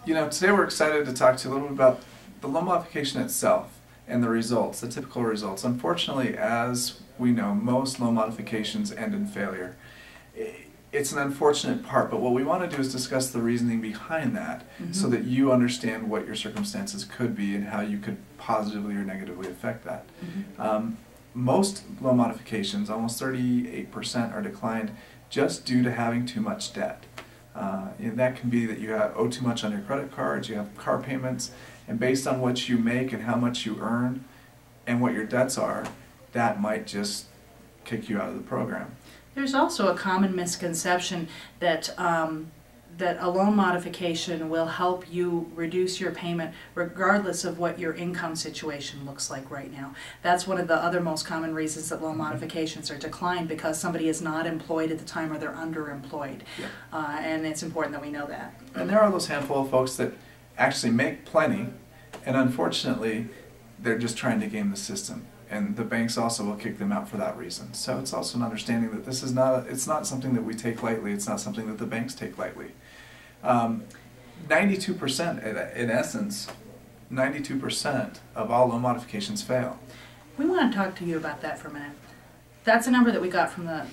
You know, today we're excited to talk to you a little bit about the loan modification itself and the results, the typical results. Unfortunately, as we know, most loan modifications end in failure. It's an unfortunate part, but what we want to do is discuss the reasoning behind that so that you understand what your circumstances could be and how you could positively or negatively affect that. Most loan modifications, almost 38%, are declined just due to having too much debt. And that can be that you owe too much on your credit cards, you have car payments, and based on what you make and how much you earn and what your debts are, that might just kick you out of the program. There's also a common misconception that that a loan modification will help you reduce your payment regardless of what your income situation looks like right now. That's one of the other most common reasons that loan modifications are declined, because somebody is not employed at the time or they're underemployed. Yep. And it's important that we know that. And there are those handful of folks that actually make plenty, and unfortunately they're just trying to game the system. And the banks also will kick them out for that reason. So it's also an understanding that this is it's not something that we take lightly. It's not something that the banks take lightly. 92%, in essence, 92% of all loan modifications fail. We want to talk to you about that for a minute. That's a number that we got from the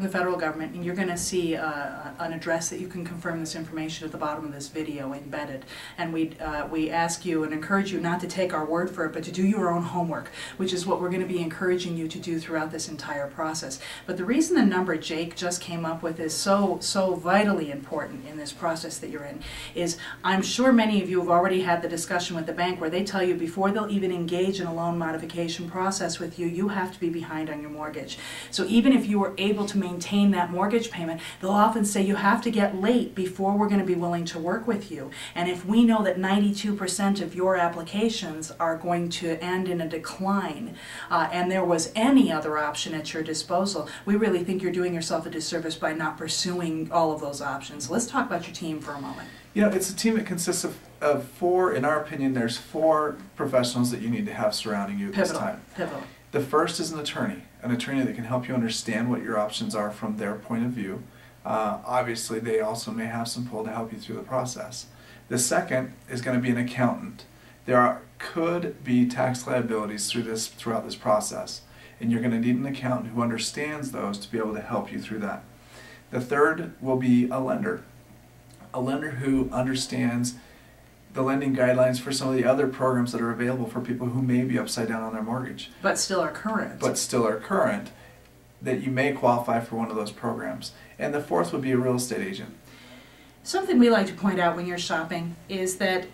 federal government, and you're going to see an address that you can confirm this information at the bottom of this video embedded. And we ask you and encourage you not to take our word for it, but to do your own homework, which is what we're going to be encouraging you to do throughout this entire process. But the reason the number Jake just came up with is so vitally important in this process that you're in is, I'm sure many of you have already had the discussion with the bank where they tell you before they'll even engage in a loan modification process with you, you have to be behind on your mortgage. So even if you were able to maintain that mortgage payment, they'll often say you have to get late before we're going to be willing to work with you. And if we know that 92% of your applications are going to end in a decline, and there was any other option at your disposal, we really think you're doing yourself a disservice by not pursuing all of those options. Let's talk about your team for a moment. You know, it's a team that consists of four, in our opinion, there's four professionals that you need to have surrounding you at this time. Pivotal. The first is an attorney that can help you understand what your options are from their point of view. Obviously, they also may have some pull to help you through the process. The second is going to be an accountant. There could be tax liabilities throughout this process, and you're going to need an accountant who understands those to be able to help you through that. The third will be a lender who understands the lending guidelines for some of the other programs that are available for people who may be upside down on their mortgage. But still are current. That you may qualify for one of those programs. And the fourth would be a real estate agent. Something we like to point out when you're shopping is that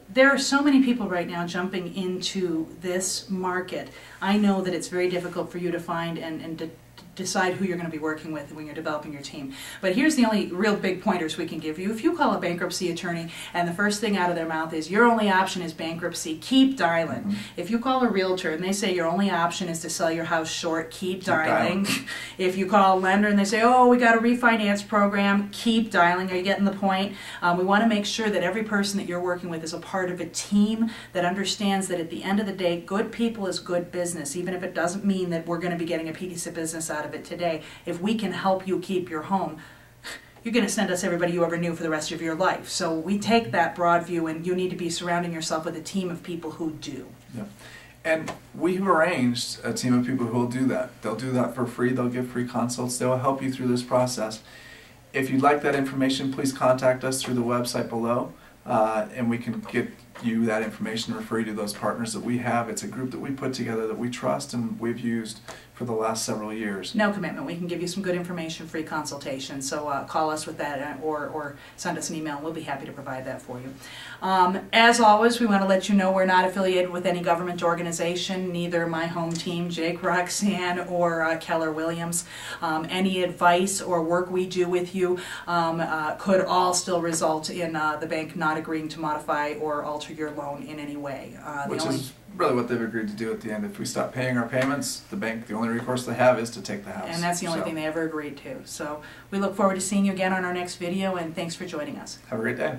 there are so many people right now jumping into this market. I know that it's very difficult for you to find and decide who you're going to be working with when you're developing your team. But here's the only real big pointers we can give you. If you call a bankruptcy attorney and the first thing out of their mouth is your only option is bankruptcy, keep dialing. If you call a realtor and they say your only option is to sell your house short, keep dialing. If you call a lender and they say, oh, we got a refinance program, keep dialing. Are you getting the point? We want to make sure that every person that you're working with is a part of a team that understands that at the end of the day, good people is good business, even if it doesn't mean that we're going to be getting a piece of business out of it today. If we can help you keep your home, you're going to send us everybody you ever knew for the rest of your life. So we take that broad view, and you need to be surrounding yourself with a team of people who do. Yep. And we've arranged a team of people who will do that. They'll do that for free. They'll give free consults. They'll help you through this process. If you'd like that information, please contact us through the website below, and we can get you that information, refer you to those partners that we have. It's a group that we put together that we trust and we've used for the last several years. No commitment. We can give you some good information, free consultation. So call us with that or send us an email. We'll be happy to provide that for you. As always, we want to let you know we're not affiliated with any government organization, neither my home team, Jake, Roxanne, or Keller Williams. Any advice or work we do with you could all still result in the bank not agreeing to modify or alter your loan in any way. Which is really what they've agreed to do at the end. If we stop paying our payments, the bank, the only recourse they have is to take the house. And that's the only thing they ever agreed to. So we look forward to seeing you again on our next video, and thanks for joining us. Have a great day.